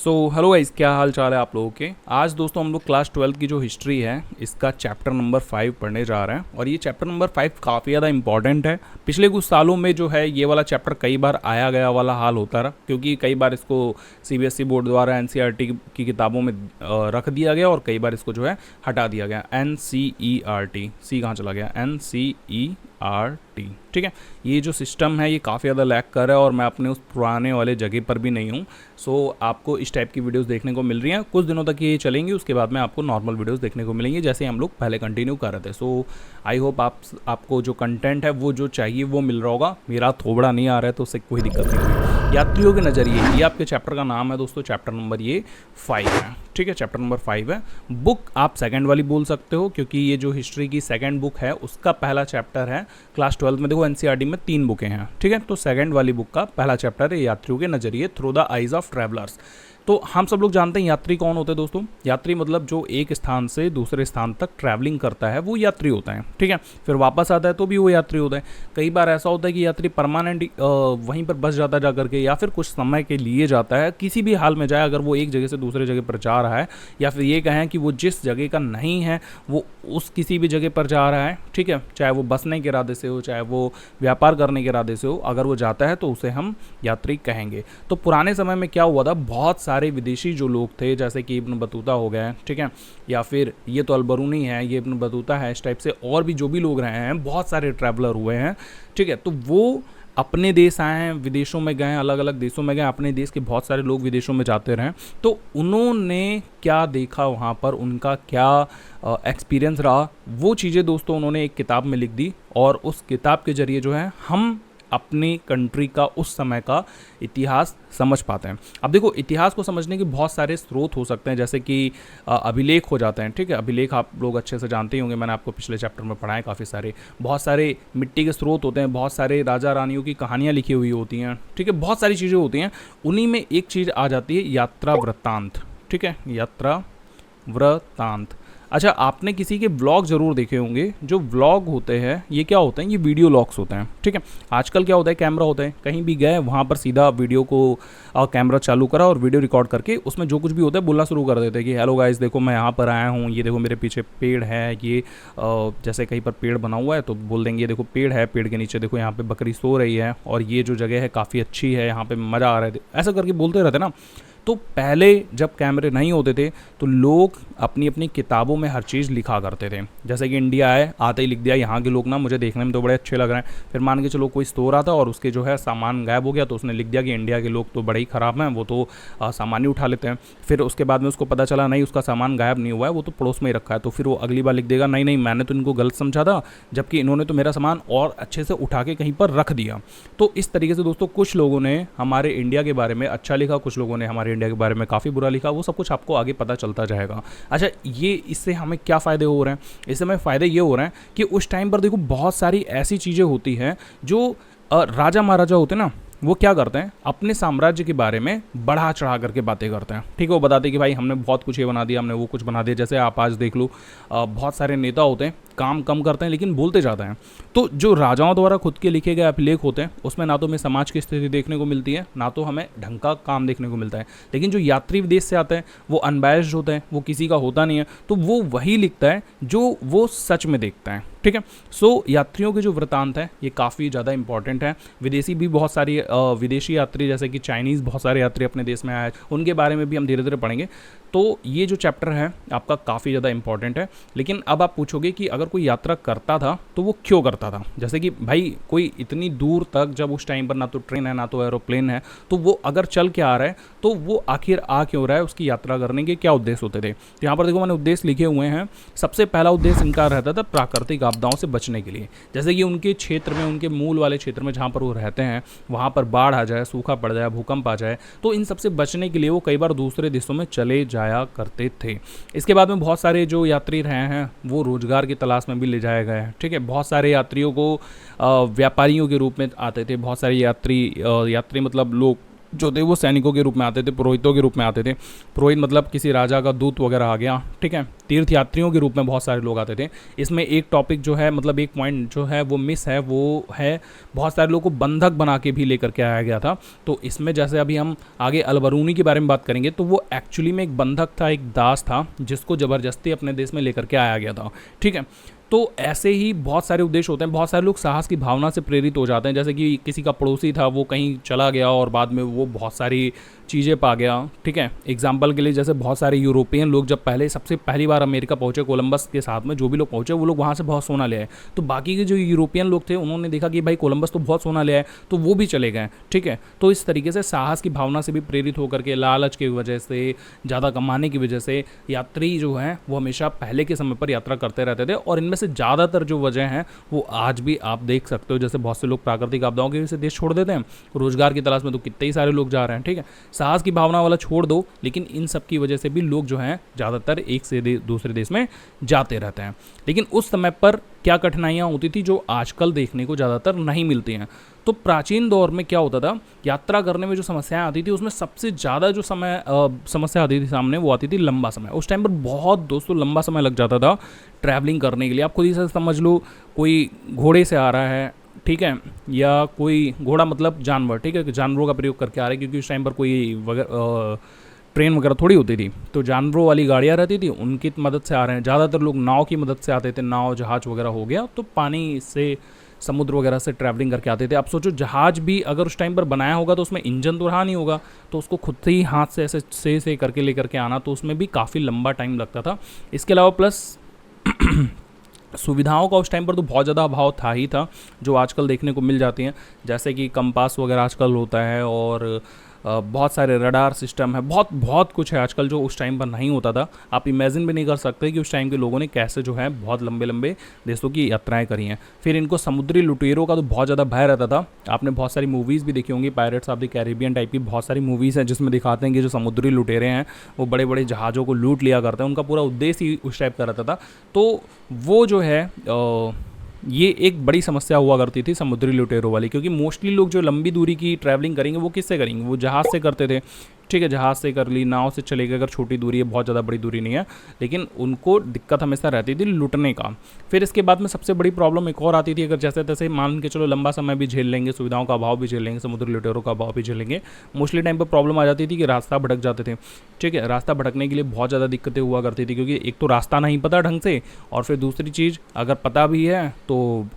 Hello guys, क्या हाल चाल है आप लोगों के। आज दोस्तों हम लोग क्लास 12 की जो हिस्ट्री है इसका चैप्टर नंबर 5 पढ़ने जा रहे हैं। और ये चैप्टर नंबर 5 काफ़ी ज़्यादा इंपॉर्टेंट है। पिछले कुछ सालों में जो है ये वाला चैप्टर कई बार आया गया वाला हाल होता रहा, क्योंकि कई बार इसको सीबीएसई बोर्ड द्वारा एनसीईआरटी की किताबों में रख दिया गया और कई बार इसको जो है हटा दिया गया। एनसीईआरटी, सी कहाँ चला गया, एनसीईआरटी, ठीक है। ये जो सिस्टम है ये काफ़ी ज़्यादा लैग कर रहा है और मैं अपने उस पुराने वाले जगह पर भी नहीं हूँ। सो आपको इस टाइप की वीडियोस देखने को मिल रही हैं, कुछ दिनों तक ये चलेंगी, उसके बाद में आपको नॉर्मल वीडियोस देखने को मिलेंगी जैसे हम लोग पहले कंटिन्यू कर रहे थे। सो आई होप आपको जो कंटेंट है वो जो चाहिए वो मिल रहा होगा। मेरा थोबड़ा नहीं आ रहा है तो उससे कोई दिक्कत नहीं होगी। यात्रियों के नज़रिए, ये आपके चैप्टर का नाम है दोस्तों। चैप्टर नंबर ये 5 है, ठीक है। चैप्टर नंबर 5 है। बुक आप सेकंड वाली बोल सकते हो, क्योंकि ये जो हिस्ट्री की सेकंड बुक है उसका पहला चैप्टर है। क्लास 12 में देखो एनसीईआरटी में 3 बुकें हैं, ठीक है। तो सेकंड वाली बुक का पहला चैप्टर है यात्रियों के नज़रिए, through the eyes of travellers. तो हम सब लोग जानते हैं यात्री कौन होते हैं दोस्तों। यात्री मतलब जो एक स्थान से दूसरे स्थान तक ट्रैवलिंग करता है वो यात्री होता है, ठीक है। फिर वापस आता है तो भी वो यात्री होता है। कई बार ऐसा होता है कि यात्री परमानेंट वहीं पर बस जाता जा करके, या फिर कुछ समय के लिए जाता है, किसी भी हाल में जाए, अगर वो एक जगह से दूसरे जगह पर जा रहा है, या फिर ये कहें कि वो जिस जगह का नहीं है वो उस किसी भी जगह पर जा रहा है, ठीक है। चाहे वो बसने के इरादे से हो, चाहे वो व्यापार करने के इरादे से हो, अगर वो जाता है तो उसे हम यात्री कहेंगे। तो पुराने समय में क्या हुआ था, बहुत सारे विदेशी जो लोग थे, जैसे कि इब्न बतूता हो गए, ठीक है, या फिर ये तो अलबरूनी है, ये इब्न बतूता है, इस टाइप से और भी जो भी लोग रहे हैं, बहुत सारे ट्रैवलर हुए हैं, ठीक है। तो वो अपने देश आए हैं, विदेशों में गए, अलग अलग देशों में गए, अपने देश के बहुत सारे लोग विदेशों में जाते रहे। तो उन्होंने क्या देखा वहाँ पर, उनका क्या एक्सपीरियंस रहा, वो चीज़ें दोस्तों उन्होंने एक किताब में लिख दी। और उस किताब के ज़रिए जो है हम अपनी कंट्री का उस समय का इतिहास समझ पाते हैं। अब देखो, इतिहास को समझने के बहुत सारे स्रोत हो सकते हैं, जैसे कि अभिलेख हो जाते हैं, ठीक है। अभिलेख आप लोग अच्छे से जानते ही होंगे, मैंने आपको पिछले चैप्टर में पढ़ाए काफ़ी सारे। बहुत सारे मिट्टी के स्रोत होते हैं, बहुत सारे राजा रानियों की कहानियाँ लिखी हुई होती हैं, ठीक है। बहुत सारी चीज़ें होती हैं, उन्हीं में एक चीज़ आ जाती है यात्रा वृत्तांत, ठीक है, यात्रा वृत्तांत। अच्छा, आपने किसी के व्लॉग ज़रूर देखे होंगे। जो व्लॉग होते हैं ये क्या होते हैं, ये वीडियो लॉग्स होते हैं, ठीक है। आजकल क्या होता है, कैमरा होता है, कहीं भी गए वहाँ पर सीधा वीडियो को कैमरा चालू करा और वीडियो रिकॉर्ड करके उसमें जो कुछ भी होता है बोलना शुरू कर देते हैं कि हेलो गाइस, देखो मैं यहाँ पर आया हूँ, ये देखो मेरे पीछे पेड़ है, ये जैसे कहीं पर पेड़ बना हुआ है तो बोल देंगे ये देखो पेड़ है, पेड़ के नीचे देखो यहाँ पर बकरी सो रही है, और ये जो जगह है काफ़ी अच्छी है, यहाँ पर मज़ा आ रहा है, ऐसा करके बोलते रहते ना। तो पहले जब कैमरे नहीं होते थे तो लोग अपनी अपनी किताबों में हर चीज़ लिखा करते थे। जैसे कि इंडिया आए, आते ही लिख दिया यहाँ के लोग ना मुझे देखने में तो बड़े अच्छे लग रहे हैं। फिर मान के चलो कोई स्टोर आता और उसके जो है सामान गायब हो गया तो उसने लिख दिया कि इंडिया के लोग तो बड़े ही ख़राब हैं, वो तो सामान ही उठा लेते हैं। फिर उसके बाद में उसको पता चला नहीं, उसका सामान गायब नहीं हुआ है, वो तो पड़ोस में ही रखा है, तो फिर वो अगली बार लिख देगा नहीं नहीं, मैंने तो इनको गलत समझा था, जबकि इन्होंने तो मेरा सामान और अच्छे से उठा के कहीं पर रख दिया। तो इस तरीके से दोस्तों कुछ लोगों ने हमारे इंडिया के बारे में अच्छा लिखा, कुछ लोगों ने हमारे इंडिया के बारे में काफ़ी बुरा लिखा, वो सब कुछ आपको आगे पता चलता जाएगा। अच्छा, ये इससे हमें क्या फ़ायदे हो रहे हैं, इससे हमें फ़ायदे ये हो रहे हैं कि उस टाइम पर देखो बहुत सारी ऐसी चीज़ें होती हैं जो राजा महाराजा होते हैं ना, वो क्या करते हैं, अपने साम्राज्य के बारे में बढ़ा चढ़ा करके बातें करते हैं, ठीक है। वो बताते हैं कि भाई हमने बहुत कुछ ये बना दिया, हमने वो कुछ बना दिया। जैसे आप आज देख लो, बहुत सारे नेता होते हैं, काम कम करते हैं लेकिन बोलते ज़्यादा हैं। तो जो राजाओं द्वारा खुद के लिखे गए अभिलेख होते हैं उसमें ना तो हमें समाज की स्थिति देखने को मिलती है, ना तो हमें ढंग का काम देखने को मिलता है। लेकिन जो यात्री विदेश से आते हैं वो अनबायस्ड होते हैं, वो किसी का होता नहीं है, तो वो वही लिखता है जो वो सच में देखता है, ठीक है। सो यात्रियों के जो वृत्तांत है ये काफ़ी ज़्यादा इंपॉर्टेंट है। विदेशी भी बहुत सारी विदेशी यात्री, जैसे कि चाइनीज़ बहुत सारे यात्री अपने देश में आए, उनके बारे में भी हम धीरे धीरे पढ़ेंगे। तो ये जो चैप्टर है आपका काफ़ी ज़्यादा इंपॉर्टेंट है। लेकिन अब आप पूछोगे कि अगर कोई यात्रा करता था तो वो क्यों करता था। जैसे कि भाई कोई इतनी दूर तक, जब उस टाइम पर ना तो ट्रेन है ना तो एरोप्लेन है, तो वो अगर चल के आ रहा है तो वो आखिर आ क्यों रहा है, उसकी यात्रा करने के क्या उद्देश्य होते थे। तो यहाँ पर देखो मैंने उद्देश्य लिखे हुए हैं। सबसे पहला उद्देश्य इनका रहता था प्राकृतिक आपदाओं से बचने के लिए। जैसे कि उनके क्षेत्र में, उनके मूल वाले क्षेत्र में जहाँ पर वो रहते हैं वहाँ पर बाढ़ आ जाए, सूखा पड़ जाए, भूकंप आ जाए, तो इन सबसे बचने के लिए वो कई बार दूसरे देशों में चले जाया करते थे। इसके बाद में बहुत सारे जो यात्री रहे हैं वो रोजगार की तलाश में भी ले जाए गए हैं, ठीक है। बहुत सारे यात्रियों को व्यापारियों के रूप में आते थे, बहुत सारे यात्री मतलब लोग जो थे वो सैनिकों के रूप में आते थे, पुरोहितों के रूप में आते थे। पुरोहित मतलब किसी राजा का दूत वगैरह आ गया, ठीक है। तीर्थयात्रियों के रूप में बहुत सारे लोग आते थे। इसमें एक टॉपिक जो है, मतलब एक पॉइंट जो है वो मिस है, वो है बहुत सारे लोगों को बंधक बना के भी लेकर के आया गया था। तो इसमें जैसे अभी हम आगे अलबरूनी के बारे में बात करेंगे, तो वो एक्चुअली में एक बंधक था, एक दास था, जिसको ज़बरदस्ती अपने देश में लेकर के आया गया था, ठीक है। तो ऐसे ही बहुत सारे उद्देश्य होते हैं। बहुत सारे लोग साहस की भावना से प्रेरित हो जाते हैं, जैसे कि किसी का पड़ोसी था, वो कहीं चला गया और बाद में वो बहुत सारी चीज़ें पा गया, ठीक है। एग्जाम्पल के लिए जैसे बहुत सारे यूरोपियन लोग जब सबसे पहली बार अमेरिका पहुंचे, कोलंबस के साथ में जो भी लोग पहुंचे, वो लोग वहाँ से बहुत सोना ले आए। तो बाकी के जो यूरोपियन लोग थे, उन्होंने देखा कि भाई कोलंबस तो बहुत सोना ले आए, तो वो भी चले गए, ठीक है। तो इस तरीके से साहस की भावना से भी प्रेरित होकर के, लालच की वजह से, ज़्यादा कमाने की वजह से यात्री जो हैं वो हमेशा पहले के समय पर यात्रा करते रहते थे। और इनमें से ज़्यादातर जो वजह हैं वो आज भी आप देख सकते हो। जैसे बहुत से लोग प्राकृतिक आपदाओं की वजह से देश छोड़ देते हैं, रोजगार की तलाश में तो कितने ही सारे लोग जा रहे हैं, ठीक है। साहस की भावना वाला छोड़ दो, लेकिन इन सब की वजह से भी लोग जो हैं ज़्यादातर एक से दूसरे देश में जाते रहते हैं। लेकिन उस समय पर क्या कठिनाइयाँ होती थी जो आजकल देखने को ज़्यादातर नहीं मिलती हैं। तो प्राचीन दौर में क्या होता था, यात्रा करने में जो समस्याएं आती थी, उसमें सबसे ज़्यादा जो समस्या आती थी सामने, वो आती थी लंबा समय। उस टाइम पर बहुत दोस्तों लंबा समय लग जाता था ट्रैवलिंग करने के लिए। आप खुद ही से समझ लो, कोई घोड़े से आ रहा है, ठीक है, या कोई घोड़ा मतलब जानवर, ठीक है, जानवरों का प्रयोग करके आ रहे हैं, क्योंकि उस टाइम पर कोई ट्रेन वगैरह थोड़ी होती थी, तो जानवरों वाली गाड़ियाँ रहती थी, उनकी मदद से आ रहे हैं। ज़्यादातर लोग नाव की मदद से आते थे, नाव जहाज़ वगैरह हो गया, तो पानी से, समुद्र वगैरह से ट्रैवलिंग करके आते थे। आप सोचो, जहाज़ भी अगर उस टाइम पर बनाया होगा तो उसमें इंजन तो रहा नहीं होगा, तो उसको खुद से ही हाथ से ऐसे से करके लेकर के आना, तो उसमें भी काफ़ी लंबा टाइम लगता था। इसके अलावा प्लस सुविधाओं का उस टाइम पर तो बहुत ज़्यादा अभाव था ही था, जो आजकल देखने को मिल जाती हैं, जैसे कि कंपास वगैरह आजकल होता है, और बहुत सारे रडार सिस्टम है, बहुत बहुत कुछ है आजकल जो उस टाइम पर नहीं होता था। आप इमेजिन भी नहीं कर सकते कि उस टाइम के लोगों ने कैसे जो है बहुत लंबे लंबे देशों की यात्राएं करी हैं। फिर इनको समुद्री लुटेरों का तो बहुत ज़्यादा भय रहता था। आपने बहुत सारी मूवीज़ भी देखी होंगी, pirates of the Caribbean type की बहुत सारी मूवीज़ हैं, जिसमें दिखाते हैं कि जो समुद्री लुटेरे हैं वो बड़े बड़े जहाज़ों को लूट लिया करते हैं। उनका पूरा उद्देश्य ही उस टाइप का रहता था। तो वो जो है ये एक बड़ी समस्या हुआ करती थी समुद्री लुटेरों वाली, क्योंकि मोस्टली लोग जो लंबी दूरी की ट्रैवलिंग करेंगे वो किससे करेंगे, वो जहाज़ से करते थे, ठीक है, जहाज़ से कर ली, नाव से चले गए अगर छोटी दूरी है, बहुत ज़्यादा बड़ी दूरी नहीं है, लेकिन उनको दिक्कत हमेशा रहती थी लुटने का। फिर इसके बाद में सबसे बड़ी प्रॉब्लम एक और आती थी, अगर जैसे तैसे मान के चलो लंबा समय भी झेल लेंगे, सुविधाओं का अभाव भी झेल लेंगे, समुद्री लुटेरों का अभाव भी झेलेंगे, मोस्टली टाइम पर प्रॉब्लम आ जाती थी कि रास्ता भटक जाते थे, ठीक है। रास्ता भटकने के लिए बहुत ज़्यादा दिक्कतें हुआ करती थी, क्योंकि एक तो रास्ता नहीं पता ढंग से, और फिर दूसरी चीज़ अगर पता भी है तो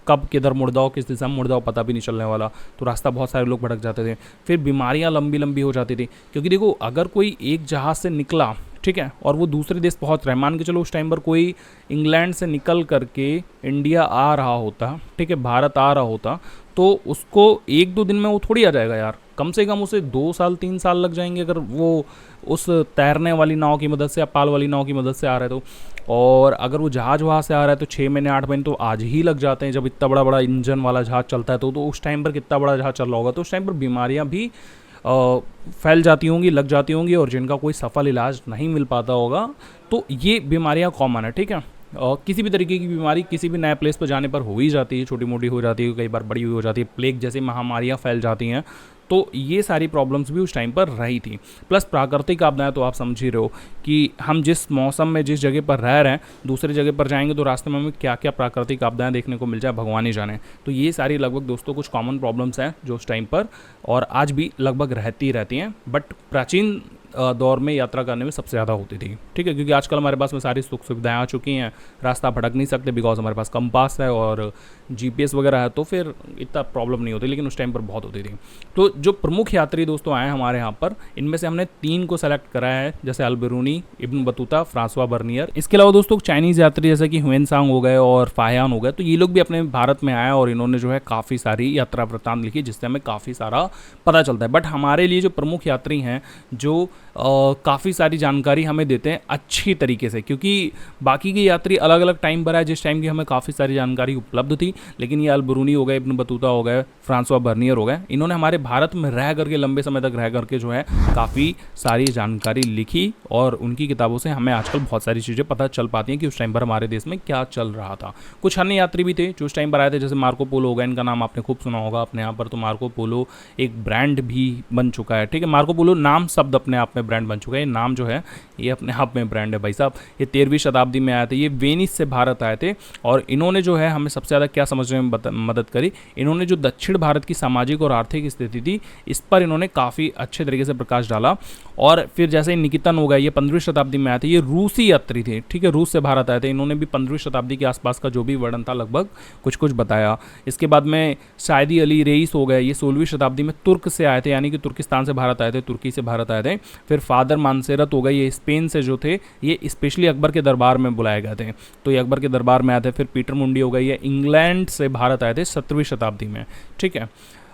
कब किधर मुड़ जाओ, किस दिशा में मुड़ जाओ, पता भी नहीं चलने वाला, तो रास्ता बहुत सारे लोग भटक जाते थे। फिर बीमारियां लंबी लंबी हो जाती थी, क्योंकि देखो अगर कोई एक जहाज़ से निकला, ठीक है, और वो दूसरे देश पहुंच रहा है, मान के चलो उस टाइम पर कोई इंग्लैंड से निकल करके इंडिया आ रहा होता, ठीक है, भारत आ रहा होता, तो उसको एक दो दिन में वो थोड़ी आ जाएगा यार, कम से कम उसे 2 साल 3 साल लग जाएंगे, अगर वो उस तैरने वाली नाव की मदद से या पाल वाली नाव की मदद से आ रहा है तो। और अगर वो जहाज़ वहाँ से आ रहा है तो 6 महीने 8 महीने तो आज ही लग जाते हैं, जब इतना बड़ा बड़ा इंजन वाला जहाज़ चलता है। तो उस टाइम पर कितना बड़ा जहाज़ चल रहा होगा, तो उस टाइम पर बीमारियाँ भी फैल जाती होंगी, लग जाती होंगी, और जिनका कोई सफल इलाज नहीं मिल पाता होगा। तो ये बीमारियाँ कॉमन है, ठीक है। किसी भी तरीके की बीमारी किसी भी नए प्लेस पर जाने पर हो ही जाती है, छोटी मोटी हो जाती है, कई बार बड़ी हो जाती है, प्लेग जैसी महामारियाँ फैल जाती हैं। तो ये सारी प्रॉब्लम्स भी उस टाइम पर रही थी। प्लस प्राकृतिक आपदाएं तो आप समझ ही रहे हो कि हम जिस मौसम में जिस जगह पर रह रहे हैं, दूसरी जगह पर जाएंगे तो रास्ते में हमें क्या क्या प्राकृतिक आपदाएं देखने को मिल जाए, भगवान ही जाने। तो ये सारी लगभग दोस्तों कुछ कॉमन प्रॉब्लम्स हैं जो उस टाइम पर और आज भी लगभग रहती हैं, बट प्राचीन दौर में यात्रा करने में सबसे ज़्यादा होती थी, ठीक है, क्योंकि आजकल हमारे पास में सारी सुख सुविधाएं आ चुकी हैं, रास्ता भटक नहीं सकते बिकॉज हमारे पास कंपास है और जीपीएस वगैरह है, तो फिर इतना प्रॉब्लम नहीं होती, लेकिन उस टाइम पर बहुत होती थी। तो जो प्रमुख यात्री दोस्तों आए हमारे यहाँ पर, इनमें से हमने 3 को सेलेक्ट कराया है, जैसे अल-बिरूनी, इब्न बतूता, फ्रांसवा बर्नियर। इसके अलावा दोस्तों चाइनीज़ यात्री जैसे कि ह्वेनसांग हो गए और फाहियान हो गए, तो ये लोग भी अपने भारत में आए और इन्होंने जो है काफ़ी सारी यात्रा वृत्तांत लिखी, जिससे हमें काफ़ी सारा पता चलता है। बट हमारे लिए जो प्रमुख यात्री हैं, जो काफ़ी सारी जानकारी हमें देते हैं अच्छी तरीके से, क्योंकि बाकी के यात्री अलग अलग टाइम पर आए जिस टाइम की हमें काफ़ी सारी जानकारी उपलब्ध थी, लेकिन ये अल बरूनी हो गए, इब्न बतूता हो गए, फ्रांसवा बर्नियर हो गए, इन्होंने हमारे भारत में रह करके लंबे समय तक रह करके जो है काफ़ी सारी जानकारी लिखी और उनकी किताबों से हमें आजकल बहुत सारी चीज़ें पता चल पाती हैं कि उस टाइम पर हमारे देश में क्या चल रहा था। कुछ अन्य यात्री भी थे जो उस टाइम पर आए थे, जैसे मार्को पोलो हो गया, इनका नाम आपने खूब सुना होगा अपने यहाँ पर। तो मार्को पोलो एक ब्रांड भी बन चुका है, ठीक है। मार्को पोलो नाम शब्द अपने आप में ब्रांड बन चुका है, ये नाम जो है ये अपने आप में ब्रांड है भाई साहब। ये 13वीं शताब्दी में आए थे, ये वेनिस से भारत आए थे और इन्होंने जो है हमें सबसे ज़्यादा क्या समझने में मदद करी, इन्होंने जो दक्षिण भारत की सामाजिक और आर्थिक स्थिति थी इस पर इन्होंने काफ़ी अच्छे तरीके से प्रकाश डाला। और फिर जैसे निकितन हो गया, ये 15वीं शताब्दी में आए थे, ये रूसी यात्री थे, ठीक है, रूस से भारत आए थे। इन्होंने भी 15वीं शताब्दी के आसपास का जो भी वर्णन था लगभग कुछ कुछ बताया। इसके बाद में सायदी अली रईस हो गए, ये 16वीं शताब्दी में तुर्क से आए थे, यानी कि तुर्किस्तान से भारत आए थे, तुर्की से भारत आए थे। फिर फादर मानसेरत हो गए, ये स्पेन से जो थे, ये स्पेशली अकबर के दरबार में बुलाए गए थे, तो ये अकबर के दरबार में आए थे। फिर पीटर मुंडी हो गए, ये इंग्लैंड से भारत आए थे 17वीं शताब्दी में, ठीक है।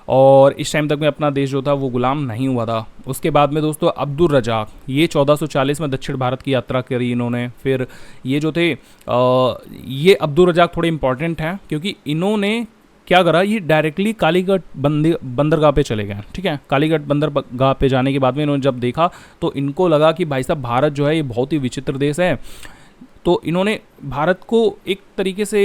और इस टाइम तक में अपना देश जो था वो गुलाम नहीं हुआ था। उसके बाद में दोस्तों अब्दुल रजाक, ये 1440 में दक्षिण भारत की यात्रा करी इन्होंने। फिर ये जो थे ये अब्दुल रजाक थोड़े इंपॉर्टेंट हैं क्योंकि इन्होंने क्या करा, ये डायरेक्टली कालीगढ़ बंदरगाह पे चले गए, ठीक है। कालीगढ़ बंदरगाह पे जाने के बाद में इन्होंने जब देखा तो इनको लगा कि भाई साहब भारत जो है ये बहुत ही विचित्र देश है, तो इन्होंने भारत को एक तरीके से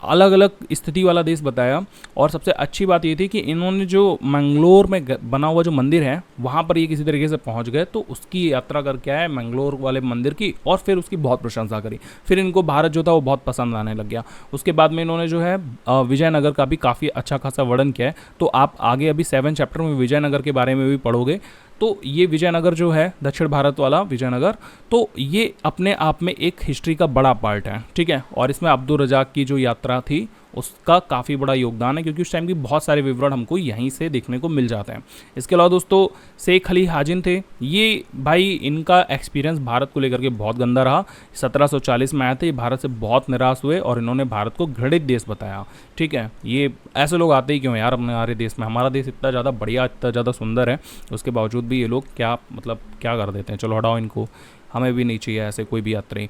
अलग अलग स्थिति वाला देश बताया। और सबसे अच्छी बात ये थी कि इन्होंने जो मंगलोर में बना हुआ जो मंदिर है वहाँ पर ये किसी तरीके से पहुँच गए, तो उसकी यात्रा करके आए मंगलोर वाले मंदिर की, और फिर उसकी बहुत प्रशंसा करी। फिर इनको भारत जो था वो बहुत पसंद आने लग गया। उसके बाद में इन्होंने जो है विजयनगर का भी काफ़ी अच्छा खासा वर्णन किया है, तो आप आगे अभी 7 चैप्टर में विजयनगर के बारे में भी पढ़ोगे। तो ये विजयनगर जो है दक्षिण भारत वाला विजयनगर, तो ये अपने आप में एक हिस्ट्री का बड़ा पार्ट है, ठीक है। और इसमें अब्दुल रजाक की जो यात्रा थी उसका काफ़ी बड़ा योगदान है, क्योंकि उस टाइम की बहुत सारे विवरण हमको यहीं से देखने को मिल जाते हैं। इसके अलावा दोस्तों शेख अली हाजिन थे, ये भाई इनका एक्सपीरियंस भारत को लेकर के बहुत गंदा रहा। 1740 में आए थे, ये भारत से बहुत निराश हुए और इन्होंने भारत को घृणित देश बताया, ठीक है। ये ऐसे लोग आते ही क्यों यार अपने हमारे देश में, हमारा देश इतना ज़्यादा बढ़िया, इतना ज़्यादा सुंदर है, उसके बावजूद भी ये लोग क्या मतलब क्या कर देते हैं। चलो हटाओ इनको, हमें भी नहीं चाहिए ऐसे कोई भी यात्री।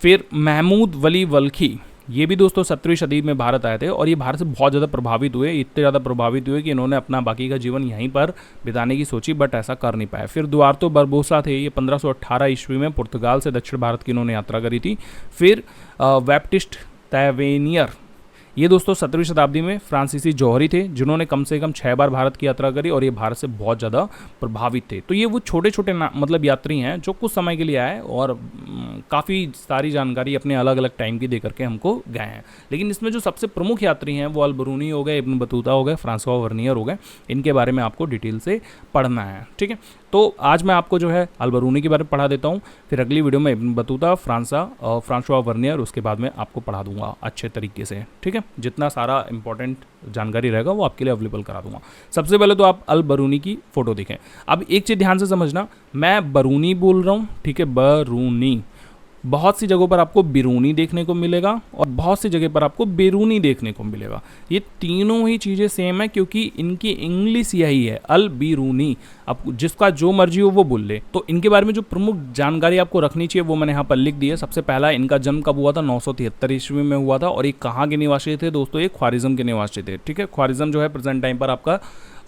फिर महमूद वली वल्खी, ये भी दोस्तों 17वीं शताब्दी में भारत आए थे और ये भारत से बहुत ज़्यादा प्रभावित हुए, इतने ज़्यादा प्रभावित हुए कि इन्होंने अपना बाकी का जीवन यहीं पर बिताने की सोची, बट ऐसा कर नहीं पाए। फिर दुआर्तो बरबोसा थे, ये 1518 ईस्वी में पुर्तगाल से दक्षिण भारत की इन्होंने यात्रा करी थी। फिर बैप्टिस्ट तैवेनियर, ये दोस्तों 17वीं शताब्दी में फ्रांसीसी जौहरी थे जिन्होंने कम से कम 6 बार भारत की यात्रा करी और ये भारत से बहुत ज़्यादा प्रभावित थे। तो ये वो छोटे छोटे मतलब यात्री हैं जो कुछ समय के लिए आए और काफ़ी सारी जानकारी अपने अलग अलग टाइम की दे करके हमको गए हैं। लेकिन इसमें जो सबसे प्रमुख यात्री हैं वो अल बरूनी हो गए, इब्न बतूता हो गए, फ्रांसवा बर्नियर हो गए, इनके बारे में आपको डिटेल से पढ़ना है, ठीक है। तो आज मैं आपको जो है अल बरूनी के बारे में पढ़ा देता हूँ, फिर अगली वीडियो में इब्न बतूता, फ्रांसवा बर्नियर, उसके बाद में आपको पढ़ा दूंगा अच्छे तरीके से, ठीक है। जितना सारा इंपॉर्टेंट जानकारी रहेगा वो आपके लिए अवेलेबल करा दूंगा। सबसे पहले तो आप अल बरूनी की फ़ोटो देखें। अब एक चीज़ ध्यान से समझना, मैं बरूनी बोल रहा हूँ, ठीक है, बरूनी। बहुत सी जगहों पर आपको बिरूनी देखने को मिलेगा और बहुत सी जगह पर आपको बेरूनी देखने को मिलेगा। ये तीनों ही चीज़ें सेम है क्योंकि इनकी इंग्लिश यही है, अल बिरूनी। अब जिसका जो मर्जी हो वो बोल ले। तो इनके बारे में जो प्रमुख जानकारी आपको रखनी चाहिए वो मैंने यहाँ पर लिख दी है। सबसे पहला, इनका जन्म कब हुआ था? 973 ईस्वी में हुआ था। और ये कहाँ के निवासी थे दोस्तों? ये ख्वारिज़म के निवासी थे, ठीक है। ख्वारिज़म जो है प्रेजेंट टाइम पर आपका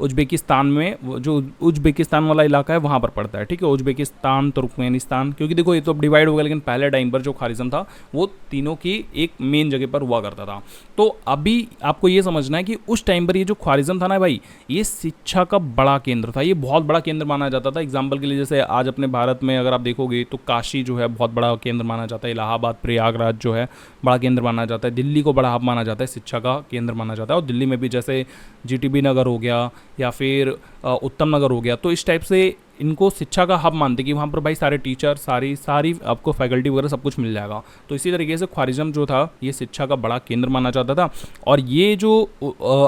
उज्बेकिस्तान में, जो उज्बेकिस्तान वाला इलाका है वहाँ पर पड़ता है, ठीक है। उज्बेकिस्तान, तुर्कमेनिस्तान, क्योंकि देखो ये तो अब डिवाइड हो गया, लेकिन पहले टाइम पर जो ख्वारिज़म था वो तीनों की एक मेन जगह पर हुआ करता था। तो अभी आपको ये समझना है कि उस टाइम पर ये जो ख्वारिज़म था ना भाई, ये शिक्षा का बड़ा केंद्र था, ये बहुत बड़ा केंद्र माना जाता था। एग्जाम्पल के लिए जैसे आज अपने भारत में अगर आप देखोगे तो काशी जो है बहुत बड़ा केंद्र माना जाता है, इलाहाबाद, प्रयागराज जो है बड़ा केंद्र माना जाता है, दिल्ली को बड़ा हब माना जाता है, शिक्षा का केंद्र माना जाता है। और दिल्ली में भी जैसे जीटीबी नगर हो गया या फिर उत्तम नगर हो गया, तो इस टाइप से इनको शिक्षा का हब मानते कि वहाँ पर भाई सारे टीचर, सारी आपको फैकल्टी वगैरह सब कुछ मिल जाएगा। तो इसी तरीके से ख्वारिज़म जो था ये शिक्षा का बड़ा केंद्र माना जाता था। और ये जो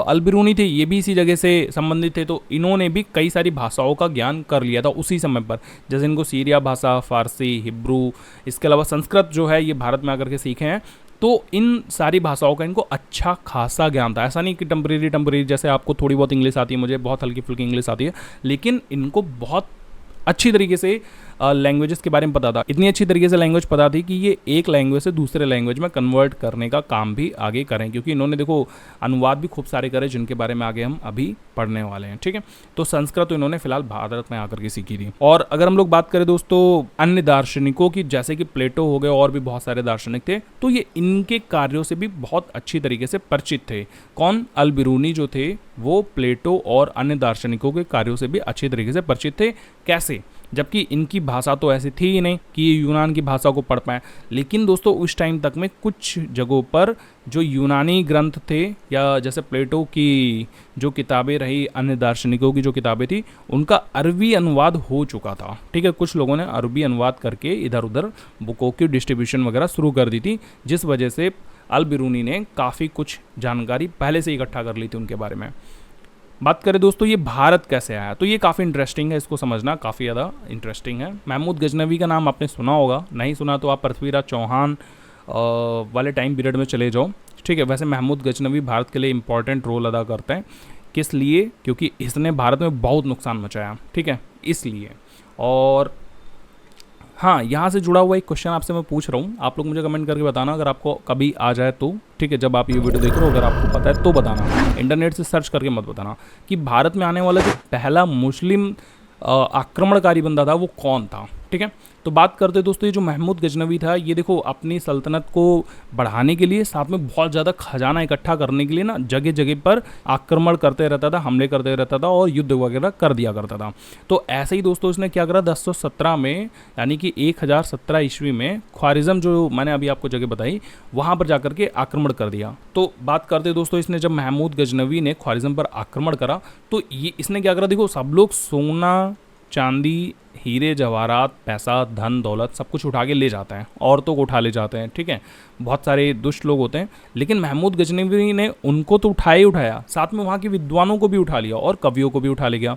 अल बिरूनी थे ये भी इसी जगह से संबंधित थे, तो इन्होंने भी कई सारी भाषाओं का ज्ञान कर लिया था उसी समय पर। जैसे इनको सीरिया भाषा, फारसी, हिब्रू, इसके अलावा संस्कृत जो है ये भारत में आकर के सीखे हैं। तो इन सारी भाषाओं का इनको अच्छा खासा ज्ञान था। ऐसा नहीं कि टेम्परेरी जैसे आपको थोड़ी बहुत इंग्लिश आती है, मुझे बहुत हल्की फुल्की इंग्लिश आती है, लेकिन इनको बहुत अच्छी तरीके से लैंग्वेजेस के बारे में पता था, इतनी अच्छी तरीके से लैंग्वेज पता थी कि ये एक लैंग्वेज से दूसरे लैंग्वेज में कन्वर्ट करने का काम भी आगे करें, क्योंकि इन्होंने देखो अनुवाद भी खूब सारे करे जिनके बारे में आगे हम अभी पढ़ने वाले हैं। ठीक है, तो संस्कृत तो इन्होंने फिलहाल भारत में आकर के सीखी थी। और अगर हम लोग बात करें दोस्तों अन्य दार्शनिकों की, जैसे कि प्लेटो हो गए और भी बहुत सारे दार्शनिक थे, तो ये इनके कार्यों से भी बहुत अच्छी तरीके से परिचित थे। कौन? अल बिरूनी जो थे वो प्लेटो और अन्य दार्शनिकों के कार्यों से भी अच्छी तरीके से परिचित थे। कैसे? जबकि इनकी भाषा तो ऐसी थी ही नहीं कि ये यूनान की भाषा को पढ़ पाएँ, लेकिन दोस्तों उस टाइम तक में कुछ जगहों पर जो यूनानी ग्रंथ थे, या जैसे प्लेटो की जो किताबें रही, अन्य दार्शनिकों की जो किताबें थी, उनका अरबी अनुवाद हो चुका था। ठीक है, कुछ लोगों ने अरबी अनुवाद करके इधर उधर बुकों की डिस्ट्रीब्यूशन वगैरह शुरू कर दी थी, जिस वजह से अल बिरूनी ने काफ़ी कुछ जानकारी पहले से इकट्ठा कर ली थी उनके बारे में। बात करें दोस्तों ये भारत कैसे आया, तो ये काफ़ी इंटरेस्टिंग है, इसको समझना काफ़ी ज़्यादा इंटरेस्टिंग है। महमूद गजनवी का नाम आपने सुना होगा, नहीं सुना तो आप पृथ्वीराज चौहान वाले टाइम पीरियड में चले जाओ। ठीक है, वैसे महमूद गजनवी भारत के लिए इंपॉर्टेंट रोल अदा करते हैं। किस लिए? क्योंकि इसने भारत में बहुत नुकसान मचाया। ठीक है, इसलिए। और हाँ, यहाँ से जुड़ा हुआ एक क्वेश्चन आपसे मैं पूछ रहा हूँ, आप लोग मुझे कमेंट करके बताना अगर आपको कभी आ जाए तो। ठीक है, जब आप ये वीडियो देख रहे हो अगर आपको पता है तो बताना, इंटरनेट से सर्च करके मत बताना, कि भारत में आने वाला जो पहला मुस्लिम आक्रमणकारी बंदा था वो कौन था। ठीक है, तो बात करते दोस्तों ये जो महमूद गजनवी था, ये देखो अपनी सल्तनत को बढ़ाने के लिए, साथ में बहुत ज़्यादा खजाना इकट्ठा करने के लिए ना जगह जगह पर आक्रमण करते रहता था, हमले करते रहता था और युद्ध वगैरह कर दिया करता था। तो ऐसे ही दोस्तों इसने क्या करा 1017 में, यानी कि 1017 ईस्वी में ख्वारिज़म जो मैंने अभी आपको जगह बताई वहाँ पर जाकर के आक्रमण कर दिया। तो बात करते दोस्तों इसने जब महमूद गजनवी ने ख्वारिज़म पर आक्रमण करा तो ये इसने क्या करा, देखो सब लोग सोना चांदी हीरे जवाहरात पैसा धन दौलत सब कुछ उठा के ले जाते हैं, औरतों को उठा ले जाते हैं। ठीक है, बहुत सारे दुष्ट लोग होते हैं, लेकिन महमूद गजनवी ने उनको तो उठाया ही उठाया, साथ में वहाँ के विद्वानों को भी उठा लिया और कवियों को भी उठा ले गया।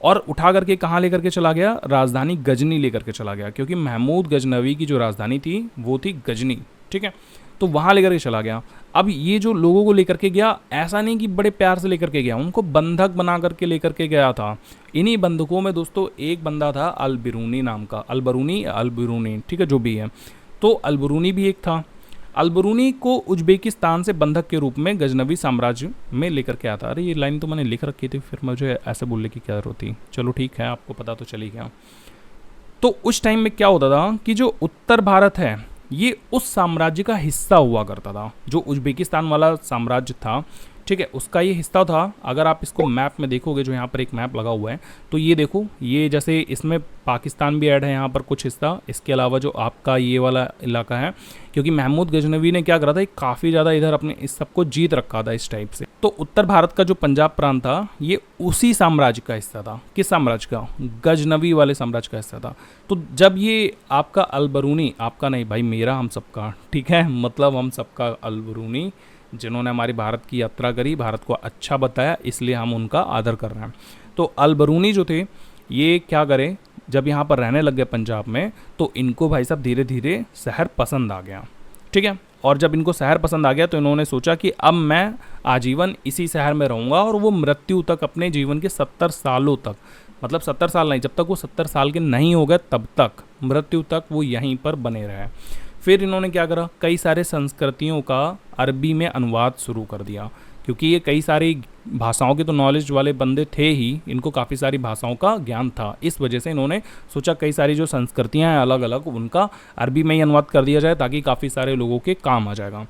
और उठा करके कहाँ लेकर के चला गया? राजधानी गजनी लेकर के चला गया, क्योंकि महमूद गजनवी की जो राजधानी थी वो थी गजनी। ठीक है, तो वहाँ लेकर के चला गया। अब ये जो लोगों को लेकर के गया, ऐसा नहीं कि बड़े प्यार से लेकर के गया, उनको बंधक बना करके लेकर के गया था। इन्हीं बंधकों में दोस्तों एक बंदा था अल बिरूनी नाम का, अल बिरूनी। ठीक है, जो भी है, तो अल बिरूनी भी एक था। अल बिरूनी को उज्बेकिस्तान से बंधक के रूप में गजनवी साम्राज्य में लेकर के आता। अरे ये लाइन तो मैंने लिख रखी थी, फिर मुझे ऐसे बोलने की क्या जरूरत थी। चलो ठीक है, आपको पता तो चली गया। तो उस टाइम में क्या होता था कि जो उत्तर भारत है ये उस साम्राज्य का हिस्सा हुआ करता था, जो उज्बेकिस्तान वाला साम्राज्य था। ठीक है, उसका ये हिस्सा था। अगर आप इसको मैप में देखोगे, जो यहाँ पर एक मैप लगा हुआ है, तो ये देखो, ये जैसे इसमें पाकिस्तान भी ऐड है यहाँ पर कुछ हिस्सा, इसके अलावा जो आपका ये वाला इलाका है, क्योंकि महमूद गजनवी ने क्या करा था, काफ़ी ज़्यादा इधर अपने इस सबको जीत रखा था इस टाइप से। तो उत्तर भारत का जो पंजाब प्रांत था ये उसी साम्राज्य का हिस्सा था। किस साम्राज्य का? गजनवी वाले साम्राज्य का हिस्सा था। तो जब ये आपका अल बिरूनी, आपका नहीं भाई मेरा, हम सबका, ठीक है, मतलब हम सबका अल बिरूनी, जिन्होंने हमारी भारत की यात्रा करी, भारत को अच्छा बताया, इसलिए हम उनका आदर कर रहे हैं। तो अल बिरूनी जो थे ये क्या करें, जब यहाँ पर रहने लग गए पंजाब में, तो इनको भाई साहब धीरे धीरे शहर पसंद आ गया। ठीक है, और जब इनको शहर पसंद आ गया तो इन्होंने सोचा कि अब मैं आजीवन इसी शहर में रहूँगा, और वो मृत्यु तक, अपने जीवन के 70 सालों तक, मतलब 70 साल नहीं, जब तक वो 70 साल के नहीं हो गए तब तक, मृत्यु तक वो यहीं पर बने रहे। फिर इन्होंने क्या करा, कई सारे संस्कृतियों का अरबी में अनुवाद शुरू कर दिया, क्योंकि ये कई सारी भाषाओं के तो नॉलेज वाले बंदे थे ही, इनको काफ़ी सारी भाषाओं का ज्ञान था। इस वजह से इन्होंने सोचा कई सारी जो संस्कृतियाँ हैं अलग अलग, उनका अरबी में ही अनुवाद कर दिया जाए, ताकि काफ़ी सारे लोगों के काम आ जाएगा।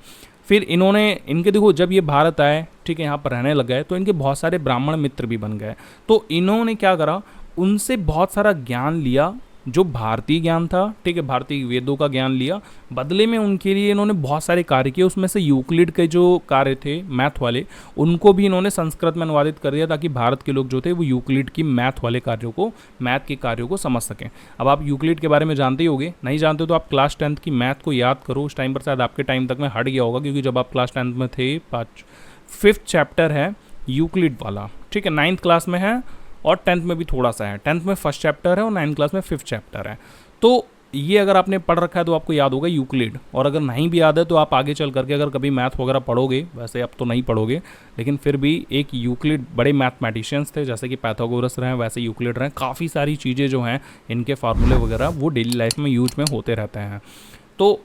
फिर इन्होंने इनके देखो, जब ये भारत आए, ठीक है, यहाँ पर रहने लग गए, तो इनके बहुत सारे ब्राह्मण मित्र भी बन गए। तो इन्होंने क्या करा, उनसे बहुत सारा ज्ञान लिया, जो भारतीय ज्ञान था, ठीक है, भारतीय वेदों का ज्ञान लिया। बदले में उनके लिए इन्होंने बहुत सारे कार्य किए, उसमें से यूक्लिड के जो कार्य थे मैथ वाले, उनको भी इन्होंने संस्कृत में अनुवादित कर दिया, ताकि भारत के लोग जो थे वो यूक्लिड की मैथ वाले कार्यों को, मैथ के कार्यों को समझ सकें। अब आप यूक्लिड के बारे में जानते ही होंगे, नहीं जानते तो आप क्लास 10th की मैथ को याद करो। उस टाइम पर शायद आपके टाइम तक में हट गया होगा, क्योंकि जब आप क्लास 10th में थे, 5th चैप्टर है यूक्लिड वाला, ठीक है, 9th क्लास में है और 10th में भी थोड़ा सा है। 10th में 1st चैप्टर है और 9th क्लास में 5th चैप्टर है। तो ये अगर आपने पढ़ रखा है तो आपको याद होगा यूक्लिड, और अगर नहीं भी याद है तो आप आगे चल करके अगर कभी मैथ वगैरह पढ़ोगे, वैसे अब तो नहीं पढ़ोगे, लेकिन फिर भी एक यूक्लिड बड़े मैथमेटिशियंस थे, जैसे कि पैथागोरस रहे वैसे यूक्लिड रहे। काफ़ी सारी चीज़ें जो हैं इनके फार्मूले वगैरह वो डेली लाइफ में यूज में होते रहते हैं। तो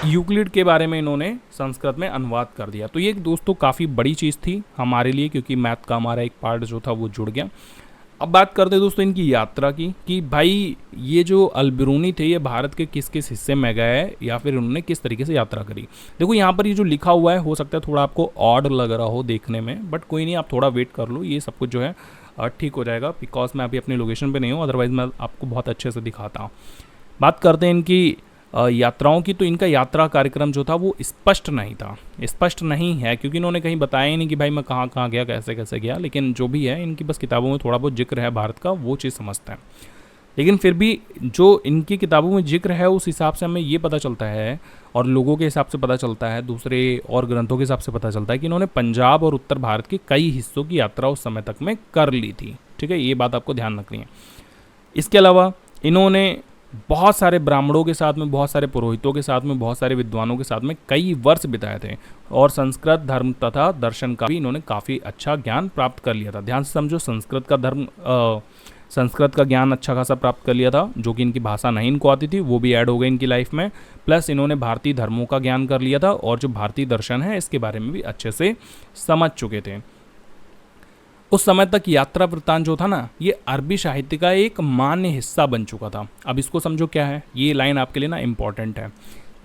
यूक्लिड के बारे में इन्होंने संस्कृत में अनुवाद कर दिया। तो ये दोस्तों काफ़ी बड़ी चीज़ थी हमारे लिए, क्योंकि मैथ का हमारा एक पार्ट जो था वो जुड़ गया। अब बात करते हैं दोस्तों इनकी यात्रा की, कि भाई ये जो अलबरूनी थे ये भारत के किस किस हिस्से में गए या फिर उन्होंने किस तरीके से यात्रा करी। देखो यहाँ पर ये जो लिखा हुआ है हो सकता है थोड़ा आपको ऑड लग रहा हो देखने में, बट कोई नहीं, आप थोड़ा वेट कर लो, ये सब कुछ जो है ठीक हो जाएगा, बिकॉज मैं अभी अपनी लोकेशन पे नहीं हूँ, अदरवाइज़ मैं आपको बहुत अच्छे से दिखाता हूँ। बात करते हैं इनकी यात्राओं की। तो इनका यात्रा कार्यक्रम जो था वो स्पष्ट नहीं था, स्पष्ट नहीं है, क्योंकि इन्होंने कहीं बताया ही नहीं कि भाई मैं कहाँ कहाँ गया, कैसे कैसे गया। लेकिन जो भी है इनकी बस किताबों में थोड़ा बहुत जिक्र है भारत का, वो चीज़ समझते हैं। लेकिन फिर भी जो इनकी किताबों में जिक्र है उस हिसाब से हमें ये पता चलता है, और लोगों के हिसाब से पता चलता है, दूसरे और ग्रंथों के हिसाब से पता चलता है कि इन्होंने पंजाब और उत्तर भारत के कई हिस्सों की यात्रा उस समय तक में कर ली थी। ठीक है, ये बात आपको ध्यान रखनी है। इसके अलावा इन्होंने बहुत सारे ब्राह्मणों के साथ में, बहुत सारे पुरोहितों के साथ में, बहुत सारे विद्वानों के साथ में कई वर्ष बिताए थे, और संस्कृत धर्म तथा दर्शन का भी इन्होंने काफ़ी अच्छा ज्ञान प्राप्त कर लिया था। ध्यान से समझो, संस्कृत का ज्ञान अच्छा खासा प्राप्त कर लिया था, जो कि इनकी भाषा नहीं इनको आती थी, वो भी ऐड हो गई इनकी लाइफ में। प्लस इन्होंने भारतीय धर्मों का ज्ञान कर लिया था, और जो भारतीय दर्शन है इसके बारे में भी अच्छे से समझ चुके थे। उस समय तक यात्रा वृत्तांत जो था ना, ये अरबी साहित्य का एक मान्य हिस्सा बन चुका था। अब इसको समझो क्या है, ये लाइन आपके लिए ना इम्पॉर्टेंट है।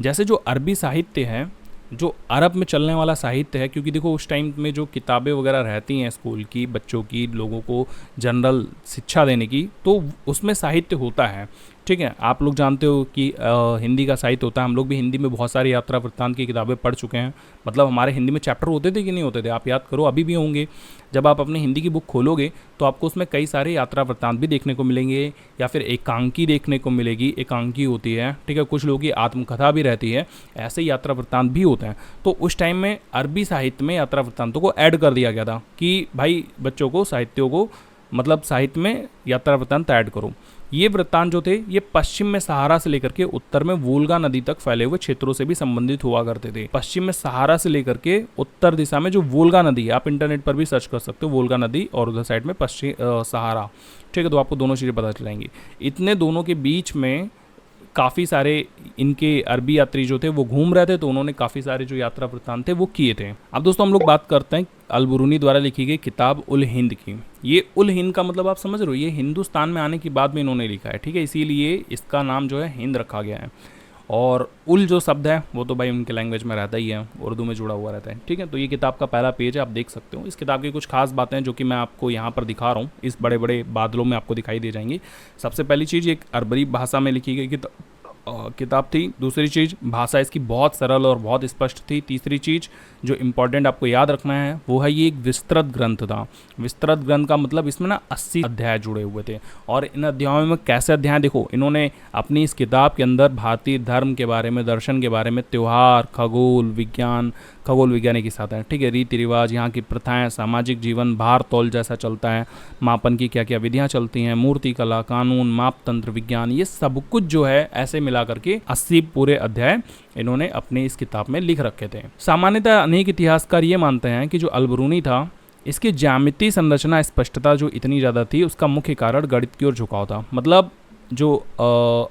जैसे जो अरबी साहित्य है, जो अरब में चलने वाला साहित्य है, क्योंकि देखो उस टाइम में जो किताबें वगैरह रहती हैं स्कूल की, बच्चों की, लोगों को जनरल शिक्षा देने की, तो उसमें साहित्य होता है। ठीक है, आप लोग जानते हो कि हिंदी का साहित्य होता है। हम लोग भी हिंदी में बहुत सारी यात्रा वृत्तांत की किताबें पढ़ चुके हैं। मतलब हमारे हिंदी में चैप्टर होते थे कि नहीं होते थे, आप याद करो, अभी भी होंगे। जब आप अपनी हिंदी की बुक खोलोगे तो आपको उसमें कई सारे यात्रा वृत्तांत भी देखने को मिलेंगे, या फिर एकांकी देखने को मिलेगी। एकांकी होती है, ठीक है, कुछ लोगों की आत्मकथा भी रहती है, ऐसे यात्रा वृत्तांत भी होते हैं। तो उस टाइम में अरबी साहित्य में यात्रा वृत्तांतों को ऐड कर दिया गया था कि भाई बच्चों को, साहित्यों को, मतलब साहित्य में यात्रा वृत्तांत ऐड करो। ये वृत्तांत जो थे ये पश्चिम में सहारा से लेकर के उत्तर में वोल्गा नदी तक फैले हुए क्षेत्रों से भी संबंधित हुआ करते थे। पश्चिम में सहारा से लेकर के उत्तर दिशा में जो वोल्गा नदी है, आप इंटरनेट पर भी सर्च कर सकते हो, वोल्गा नदी, और उधर साइड में पश्चिम सहारा। ठीक है, तो आपको दोनों चीज़ें पता चलेंगी। इतने दोनों के बीच में काफ़ी सारे इनके अरबी यात्री जो थे वो घूम रहे थे, तो उन्होंने काफ़ी सारे जो यात्रा वृत्तांत थे वो किए थे। अब दोस्तों हम लोग बात करते हैं अलबरूनी द्वारा लिखी गई किताब उल हिंद की। ये उल हिंद का मतलब आप समझ रहे हो, ये हिंदुस्तान में आने के बाद में इन्होंने लिखा है। ठीक है, इसीलिए इसका नाम जो है हिंद रखा गया है। और उल जो शब्द है वो तो भाई उनके लैंग्वेज में रहता ही है, उर्दू में जुड़ा हुआ रहता है। ठीक है, तो ये किताब का पहला पेज है, आप देख सकते हो। इस किताब की कुछ खास बातें हैं जो कि मैं आपको यहाँ पर दिखा रहा हूँ, इस बड़े बड़े बादलों में आपको दिखाई दे जाएंगी। सबसे पहली चीज़, एक अरबी भाषा में लिखी गई किताब थी। दूसरी चीज़, भाषा इसकी बहुत सरल और बहुत स्पष्ट थी। तीसरी चीज़ जो इम्पोर्टेंट आपको याद रखना है वो है, ये एक विस्तृत ग्रंथ था। विस्तृत ग्रंथ का मतलब इसमें ना 80 अध्याय जुड़े हुए थे। और इन अध्यायों में कैसे अध्याय, देखो इन्होंने अपनी इस किताब के अंदर भारतीय धर्म के बारे में, दर्शन के बारे में, त्यौहार, खगोल विज्ञान के साथ है। ठीक है, रीति रिवाज, यहाँ की प्रथाएं, सामाजिक जीवन, भार तौल जैसा चलता है, मापन की क्या क्या विधियाँ चलती हैं, मूर्ति कला, कानून, मापतंत्र विज्ञान, ये सब कुछ जो है ऐसे मिला करके 80 पूरे अध्याय इन्होंने अपनी इस किताब में लिख रखे थे। सामान्यतः अनेक इतिहासकार ये मानते हैं कि जो अलबरूनी था, इसकी ज्यामितीय संरचना स्पष्टता जो इतनी ज़्यादा थी उसका मुख्य कारण गणित की ओर झुकाव था। मतलब जो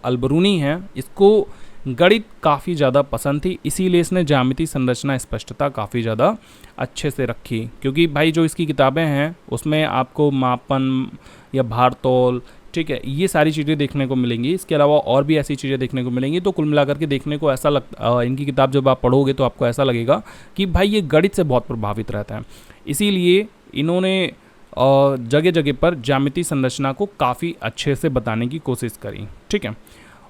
अलबरूनी है इसको गणित काफ़ी ज़्यादा पसंद थी, इसीलिए इसने ज्यामितीय संरचना स्पष्टता काफ़ी ज़्यादा अच्छे से रखी। क्योंकि भाई जो इसकी किताबें हैं उसमें आपको मापन या भार तौल, ठीक है, ये सारी चीज़ें देखने को मिलेंगी। इसके अलावा और भी ऐसी चीज़ें देखने को मिलेंगी। तो कुल मिलाकर के देखने को ऐसा इनकी किताब जब आप पढ़ोगे तो आपको ऐसा लगेगा कि भाई ये गणित से बहुत प्रभावित रहता है। इसीलिए इन्होंने जगह जगह पर ज्यामितीय संरचना को काफ़ी अच्छे से बताने की कोशिश करी। ठीक है,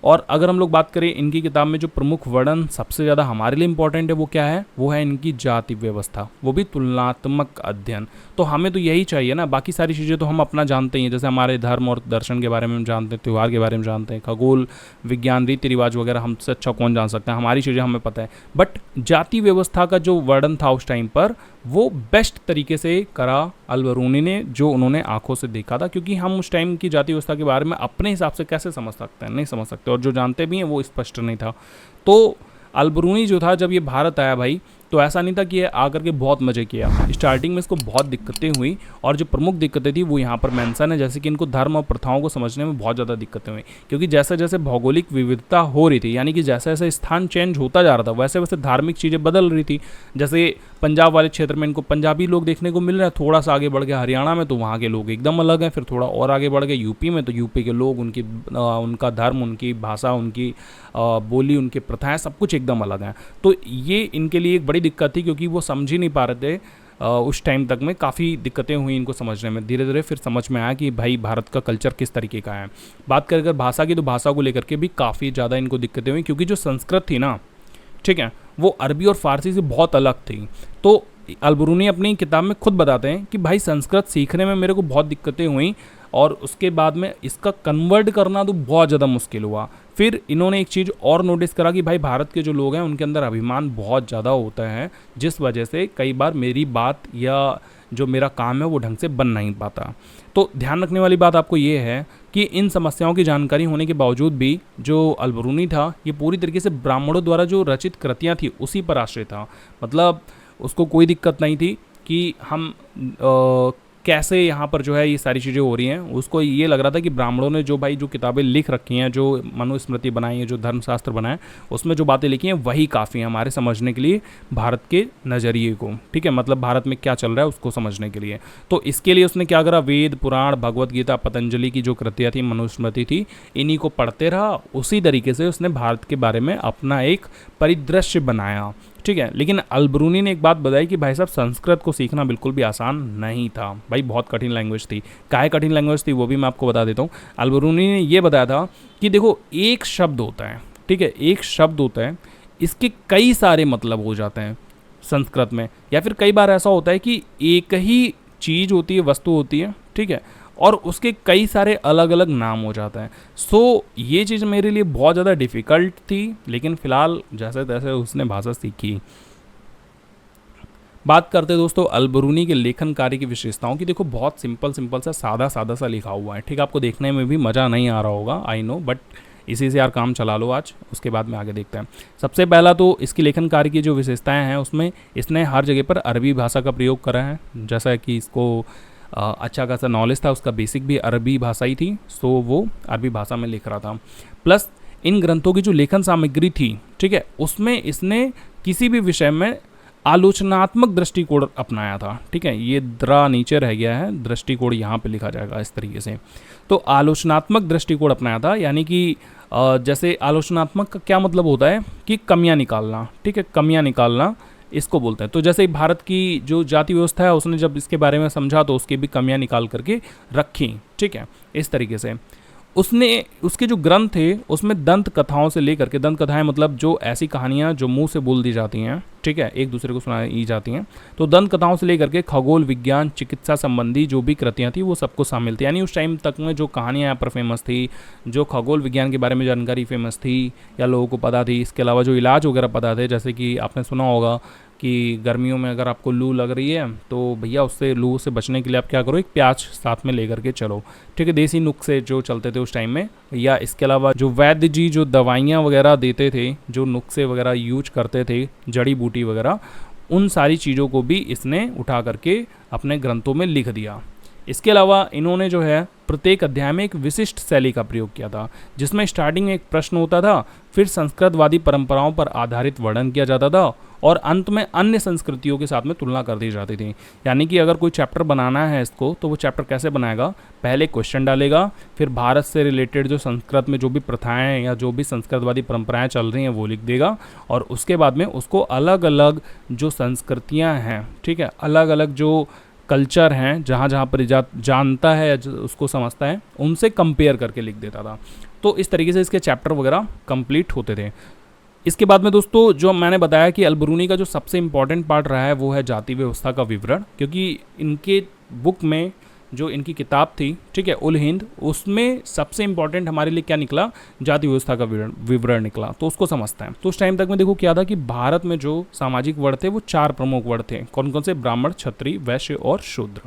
और अगर हम लोग बात करें इनकी किताब में जो प्रमुख वर्णन सबसे ज़्यादा हमारे लिए इंपॉर्टेंट है वो क्या है, वो है इनकी जाति व्यवस्था, वो भी तुलनात्मक अध्ययन। तो हमें तो यही चाहिए ना, बाकी सारी चीज़ें तो हम अपना जानते ही हैं, जैसे हमारे धर्म और दर्शन के बारे में हम जानते हैं, त्यौहार के बारे में जानते हैं, खगोल विज्ञान, रीति रिवाज वगैरह हमसे अच्छा कौन जान सकता है, हमारी चीज़ें हमें पता है। बट जाति व्यवस्था का जो वर्णन था उस टाइम पर वो बेस्ट तरीके से करा अलबरूनी ने, जो उन्होंने आंखों से देखा था। क्योंकि हम उस टाइम की जाति व्यवस्था के बारे में अपने हिसाब से कैसे समझ सकते हैं, नहीं समझ सकते। सकते, और जो जानते भी हैं वो स्पष्ट नहीं था। तो अलबरूनी जो था जब ये भारत आया भाई, तो ऐसा नहीं था कि ये आकर के बहुत मज़े किया। स्टार्टिंग में इसको बहुत दिक्कतें हुई, और जो प्रमुख दिक्कतें थी वो यहाँ पर मेंशन है, जैसे कि इनको धर्म और प्रथाओं को समझने में बहुत ज़्यादा दिक्कतें हुई, क्योंकि जैसे जैसे भौगोलिक विविधता हो रही थी, यानी कि जैसे जैसे स्थान चेंज होता जा रहा था, वैसे वैसे धार्मिक चीज़ें बदल रही थी। जैसे पंजाब वाले क्षेत्र में इनको पंजाबी लोग देखने को मिल रहे हैं, थोड़ा सा आगे बढ़ गया हरियाणा में तो वहाँ के लोग एकदम अलग हैं, फिर थोड़ा और आगे बढ़ गए यूपी में तो यूपी के लोग, उनका धर्म, उनकी भाषा, उनकी बोली, उनकी प्रथाएं, सब कुछ एकदम अलग हैं। तो ये इनके लिए एक बड़ी दिक्कत थी, क्योंकि वो समझ ही नहीं पा रहे थे। उस टाइम तक में काफ़ी दिक्कतें हुई इनको समझने में। धीरे धीरे फिर समझ में आया कि भाई भारत का कल्चर किस तरीके का है। बात करें अगर भाषा की, तो भाषा को लेकर के भी काफ़ी ज़्यादा इनको दिक्कतें हुई, क्योंकि जो संस्कृत थी ना, ठीक है, वो अरबी और फारसी से बहुत अलग थी। तो अलबरूनी अपनी किताब में खुद बताते हैं कि भाई संस्कृत सीखने में मेरे को बहुत दिक्कतें हुई, और उसके बाद में इसका कन्वर्ट करना तो बहुत ज़्यादा मुश्किल हुआ। फिर इन्होंने एक चीज़ और नोटिस करा कि भाई भारत के जो लोग हैं उनके अंदर अभिमान बहुत ज़्यादा होता है, जिस वजह से कई बार मेरी बात या जो मेरा काम है वो ढंग से बन नहीं पाता। तो ध्यान रखने वाली बात आपको ये है कि इन समस्याओं की जानकारी होने के बावजूद भी जो अलबरूनी था ये पूरी तरीके से ब्राह्मणों द्वारा जो रचित कृतियाँ थी उसी पर आश्रित था। मतलब उसको कोई दिक्कत नहीं थी कि हम कैसे यहाँ पर जो है ये सारी चीज़ें हो रही हैं। उसको ये लग रहा था कि ब्राह्मणों ने जो भाई जो किताबें लिख रखी हैं, जो मनुस्मृति बनाई है, जो धर्मशास्त्र बनाए, उसमें जो बातें लिखी हैं वही काफ़ी हैं हमारे समझने के लिए भारत के नज़रिए को, ठीक है, मतलब भारत में क्या चल रहा है उसको समझने के लिए। तो इसके लिए उसने क्या करा, वेद, पुराण, भगवत गीता, पतंजलि की जो कृतियाँ थी, मनुस्मृति थी, इन्हीं को पढ़ते रहा। उसी तरीके से उसने भारत के बारे में अपना एक परिदृश्य बनाया, ठीक है। लेकिन अलबरूनी ने एक बात बताई कि भाई साहब संस्कृत को सीखना बिल्कुल भी आसान नहीं था भाई, बहुत कठिन लैंग्वेज थी। काहे कठिन लैंग्वेज थी वो भी मैं आपको बता देता हूँ। अलबरूनी ने ये बताया था कि देखो एक शब्द होता है, ठीक है, एक शब्द होता है, इसके कई सारे मतलब हो जाते हैं संस्कृत में, या फिर कई बार ऐसा होता है कि एक ही चीज़ होती है, वस्तु होती है, ठीक है, और उसके कई सारे अलग अलग नाम हो जाते हैं। सो ये चीज़ मेरे लिए बहुत ज़्यादा डिफ़िकल्ट थी, लेकिन फ़िलहाल जैसे तैसे उसने भाषा सीखी। बात करते हैं दोस्तों अलबरूनी के लेखन कार्य की विशेषताओं की। देखो बहुत सिंपल सिंपल सा सादा सादा सा लिखा हुआ है, ठीक है, आपको देखने में भी मज़ा नहीं आ रहा होगा, आई नो, बट इसी से यार काम चला लो आज, उसके बाद में आगे देखते हैं। सबसे पहला तो इसकी लेखन कार्य की जो विशेषताएं हैं उसमें इसने हर जगह पर अरबी भाषा का प्रयोग करा है, जैसा कि इसको अच्छा खासा नॉलेज था, उसका बेसिक भी अरबी भाषा ही थी, सो वो अरबी भाषा में लिख रहा था। प्लस इन ग्रंथों की जो लेखन सामग्री थी, ठीक है, उसमें इसने किसी भी विषय में आलोचनात्मक दृष्टिकोण अपनाया था, ठीक है, ये द्रा नीचे रह गया है, दृष्टिकोण यहाँ पे लिखा जाएगा इस तरीके से। तो आलोचनात्मक दृष्टिकोण अपनाया था, यानी कि जैसे आलोचनात्मक का क्या मतलब होता है कि कमियां निकालना, ठीक है, कमियां निकालना इसको बोलते हैं। तो जैसे भारत की जो जाति व्यवस्था है उसने जब इसके बारे में समझा तो उसकी भी कमियां निकाल करके रखी, ठीक है, इस तरीके से। उसने उसके जो ग्रंथ थे उसमें दंत कथाओं से लेकर के, दंत कथाएं मतलब जो ऐसी कहानियां जो मुंह से बोल दी जाती हैं, ठीक है, एक दूसरे को सुनाई जाती हैं, तो दंत कथाओं से लेकर के खगोल विज्ञान, चिकित्सा संबंधी जो भी कृतियां थी वो सबको शामिल थी। यानी उस टाइम तक में जो कहानियां यहाँ पर फेमस थी, जो खगोल विज्ञान के बारे में जानकारी फेमस थी या लोगों को पता थी, इसके अलावा जो इलाज वगैरह पता थे, जैसे कि आपने सुना होगा कि गर्मियों में अगर आपको लू लग रही है तो भैया उससे लू से बचने के लिए आप क्या करो, एक प्याज साथ में लेकर के चलो, ठीक है, देसी नुस्खे जो चलते थे उस टाइम में। या इसके अलावा जो वैद्य जी जो दवाइयाँ वगैरह देते थे, जो नुस्खे वगैरह यूज करते थे, जड़ी बूटी वगैरह, उन सारी चीज़ों को भी इसने उठा करके अपने ग्रंथों में लिख दिया। इसके अलावा इन्होंने जो है प्रत्येक अध्याय में एक विशिष्ट शैली का प्रयोग किया था, जिसमें स्टार्टिंग में एक प्रश्न होता था, फिर संस्कृतवादी परंपराओं पर आधारित वर्णन किया जाता था और अंत में अन्य संस्कृतियों के साथ में तुलना कर दी जाती थी। यानी कि अगर कोई चैप्टर बनाना है इसको तो वो चैप्टर कैसे बनाएगा, पहले क्वेश्चन डालेगा, फिर भारत से रिलेटेड जो संस्कृत में जो भी प्रथाएं या जो भी संस्कृतवादी परंपराएं चल रही हैं वो लिख देगा, और उसके बाद में उसको अलग अलग जो संस्कृतियाँ हैं, ठीक है, अलग अलग जो कल्चर हैं जहाँ जहाँ पर जानता है या उसको समझता है, उनसे कंपेयर करके लिख देता था। तो इस तरीके से इसके चैप्टर वगैरह कंप्लीट होते थे। इसके बाद में दोस्तों जो मैंने बताया कि अलबरूनी का जो सबसे इम्पॉर्टेंट पार्ट रहा है वो है जाति व्यवस्था का विवरण, क्योंकि इनके बुक में जो इनकी किताब थी, ठीक है, उल हिंद, उसमें सबसे इम्पॉर्टेंट हमारे लिए क्या निकला, जाति व्यवस्था का विवरण निकला। तो उसको समझते हैं। तो उस टाइम तक में देखो क्या था कि भारत में जो सामाजिक वर्ण थे वो 4 प्रमुख वर्ण थे। कौन कौन से? ब्राह्मण, क्षत्रिय, वैश्य और शूद्र।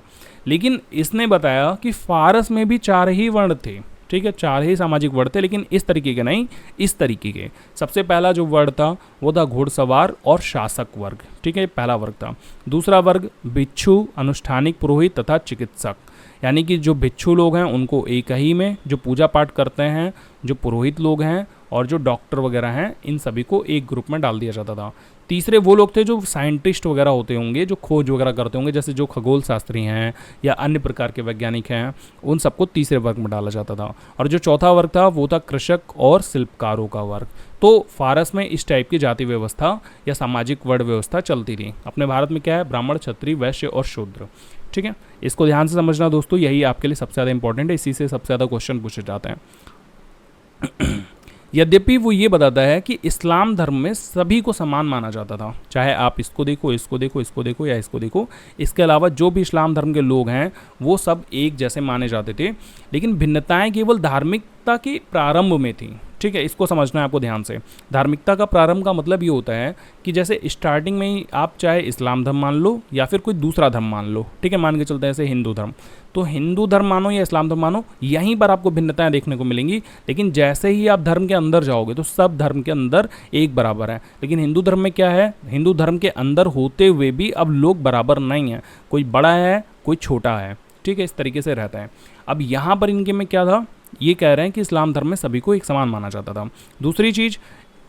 लेकिन इसने बताया कि फारस में भी 4 ही वर्ण थे, ठीक है, 4 ही सामाजिक वर्ग थे, लेकिन इस तरीके के नहीं, इस तरीके के। सबसे पहला जो वर्ग था वो था घुड़सवार और शासक वर्ग, ठीक है, पहला वर्ग था। दूसरा वर्ग भिक्षु, अनुष्ठानिक पुरोहित तथा चिकित्सक, यानी कि जो भिक्षु लोग हैं उनको एक ही में, जो पूजा पाठ करते हैं, जो पुरोहित लोग हैं और जो डॉक्टर वगैरह हैं, इन सभी को एक ग्रुप में डाल दिया जाता था। तीसरे वो लोग थे जो साइंटिस्ट वगैरह होते होंगे, जो खोज वगैरह करते होंगे, जैसे जो खगोल शास्त्री हैं या अन्य प्रकार के वैज्ञानिक हैं, उन सबको तीसरे वर्ग में डाला जाता था। और जो चौथा वर्ग था वो था कृषक और शिल्पकारों का वर्ग। तो फारस में इस टाइप की जाति व्यवस्था या सामाजिक वर्ण व्यवस्था चलती रही। अपने भारत में क्या है, ब्राह्मण, क्षत्रिय, वैश्य और शूद्र, ठीक है। इसको ध्यान से समझना दोस्तों, यही आपके लिए सबसे ज़्यादा इंपॉर्टेंट है, इसी से सबसे ज़्यादा क्वेश्चन पूछे जाते हैं। यद्यपि वो ये बताता है कि इस्लाम धर्म में सभी को समान माना जाता था, चाहे आप इसको देखो, इसको देखो, इसको देखो या इसको देखो। इसके अलावा जो भी इस्लाम धर्म के लोग हैं वो सब एक जैसे माने जाते थे, लेकिन भिन्नताएं केवल धार्मिकता के प्रारंभ में थी, ठीक है। इसको समझना है आपको ध्यान से। धार्मिकता का प्रारंभ का मतलब ये होता है कि जैसे स्टार्टिंग में ही आप चाहे इस्लाम धर्म मान लो या फिर कोई दूसरा धर्म मान लो, ठीक है, मान के चलते हैं जैसे हिंदू धर्म, तो हिंदू धर्म मानो या इस्लाम धर्म मानो, यहीं पर आपको भिन्नताएं देखने को मिलेंगी। लेकिन जैसे ही आप धर्म के अंदर जाओगे तो सब धर्म के अंदर एक बराबर है। लेकिन हिंदू धर्म में क्या है, हिंदू धर्म के अंदर होते हुए भी अब लोग बराबर नहीं हैं, कोई बड़ा है कोई छोटा है, ठीक है, इस तरीके से रहता है। अब यहाँ पर इनके में क्या था, ये कह रहे हैं कि इस्लाम धर्म में सभी को एक समान माना जाता था। दूसरी चीज़,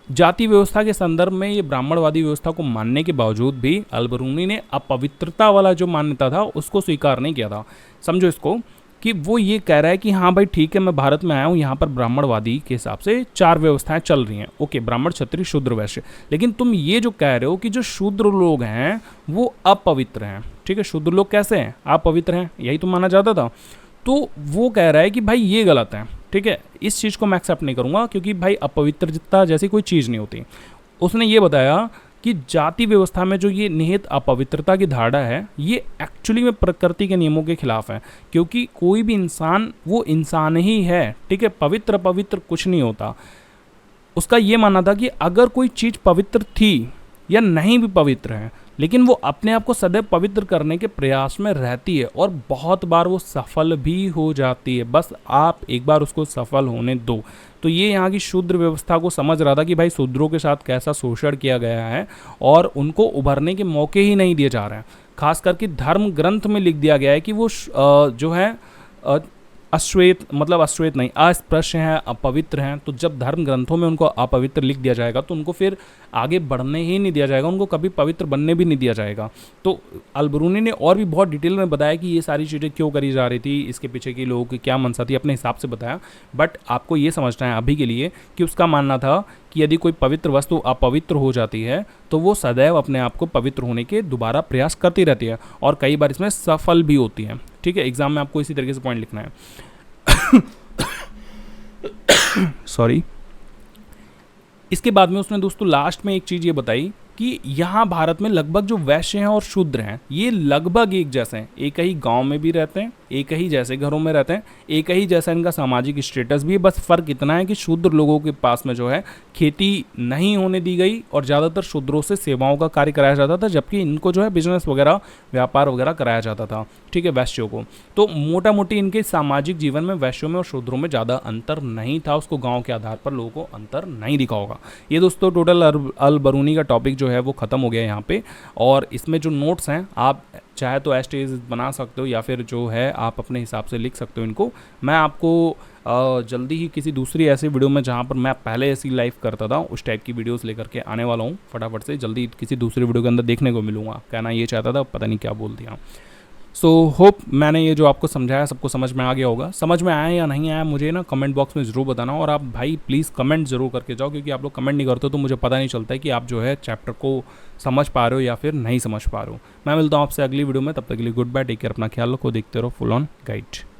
जाति व्यवस्था के संदर्भ में ये ब्राह्मणवादी व्यवस्था को मानने के बावजूद भी अल-बरूनी ने अपवित्रता वाला जो मान्यता था उसको स्वीकार नहीं किया था। समझो इसको कि वो ये कह रहा है कि हाँ भाई ठीक है, मैं भारत में आया हूँ, यहाँ पर ब्राह्मणवादी के हिसाब से 4 व्यवस्थाएं चल रही हैं, ओके, ब्राह्मण, क्षत्रिय, शूद्र, वैश्य, लेकिन तुम ये जो कह रहे हो कि जो शूद्र लोग हैं वो अपवित्र हैं, ठीक है, शूद्र लोग कैसे हैं, अपवित्र हैं, यही तो माना जाता था। तो वो कह रहा है कि भाई ये गलत है, ठीक है, इस चीज़ को मैं एक्सेप्ट नहीं करूँगा, क्योंकि भाई अपवित्रता जैसी कोई चीज़ नहीं होती। उसने ये बताया कि जाति व्यवस्था में जो ये निहित अपवित्रता की धारणा है ये एक्चुअली में प्रकृति के नियमों के खिलाफ है, क्योंकि कोई भी इंसान वो इंसान ही है, ठीक है, पवित्र अपवित्र कुछ नहीं होता। उसका ये मानना था कि अगर कोई चीज़ पवित्र थी या नहीं भी पवित्र है, लेकिन वो अपने आप को सदैव पवित्र करने के प्रयास में रहती है और बहुत बार वो सफल भी हो जाती है, बस आप एक बार उसको सफल होने दो। तो ये यहाँ की शूद्र व्यवस्था को समझ रहा था कि भाई शूद्रों के साथ कैसा शोषण किया गया है और उनको उभरने के मौके ही नहीं दिए जा रहे हैं। खास करके धर्म ग्रंथ में लिख दिया गया है कि वो जो है अश्वेत, मतलब अश्वेत नहीं, अस्पृश्य हैं, अपवित्र हैं। तो जब धर्म ग्रंथों में उनको अपवित्र लिख दिया जाएगा तो उनको फिर आगे बढ़ने ही नहीं दिया जाएगा, उनको कभी पवित्र बनने भी नहीं दिया जाएगा। तो अल-बरूनी ने और भी बहुत डिटेल में बताया कि ये सारी चीज़ें क्यों करी जा रही थी, इसके पीछे की लोगों की क्या मनसा थी, अपने हिसाब से बताया। बट आपको ये समझना है अभी के लिए कि उसका मानना था कि यदि कोई पवित्र वस्तु अपवित्र हो जाती है तो वो सदैव अपने आप को पवित्र होने के दोबारा प्रयास करती रहती है और कई बार इसमें सफल भी होती है, ठीक है। एग्जाम में आपको इसी तरीके से पॉइंट लिखना है। सॉरी। इसके बाद में उसने दोस्तों लास्ट में एक चीज़ ये बताई कि यहाँ भारत में लगभग जो वैश्य हैं और शूद्र हैं ये लगभग एक जैसे हैं, एक ही गांव में भी रहते हैं, एक ही जैसे घरों में रहते हैं, एक ही जैसा इनका सामाजिक स्टेटस भी है। बस फ़र्क इतना है कि शूद्र लोगों के पास में जो है खेती नहीं होने दी गई और ज़्यादातर शूद्रों से सेवाओं का कार्य कराया जाता था, जबकि इनको जो है बिजनेस वगैरह, व्यापार वगैरह कराया जाता था, ठीक है, वैश्यों को। तो मोटा मोटी इनके सामाजिक जीवन में वैश्यों में और शूद्रों में ज़्यादा अंतर नहीं था, उसको गाँव के आधार पर लोगों को अंतर नहीं दिखा होगा। ये दोस्तों टोटल अल-बरूनी का टॉपिक जो है वो ख़त्म हो गया यहाँ पे। और इसमें जो नोट्स हैं आप चाहे तो एस्टेज बना सकते हो या फिर जो है आप अपने हिसाब से लिख सकते हो इनको। मैं आपको जल्दी ही किसी दूसरी ऐसी वीडियो में, जहाँ पर मैं पहले ऐसी लाइव करता था उस टाइप की वीडियोस लेकर के आने वाला हूँ फटाफट से, जल्दी किसी दूसरी वीडियो के अंदर देखने को मिलूँगा। कहना ये चाहता था, पता नहीं क्या बोल दिया। सो होप मैंने ये जो आपको समझाया सबको समझ में आ गया होगा। समझ में आया या नहीं आया मुझे ना कमेंट बॉक्स में ज़रूर बताना। और आप भाई प्लीज़ कमेंट ज़रूर करके जाओ, क्योंकि आप लोग कमेंट नहीं करते तो मुझे पता नहीं चलता है कि आप जो है चैप्टर को समझ पा रहे हो या फिर नहीं समझ पा रहे हो। मैं मिलता हूँ आपसे अगली वीडियो में, तब तक के लिए गुड बाय, टेक केयर, अपना ख्याल रखो, देखते रहो फुल ऑन गाइड।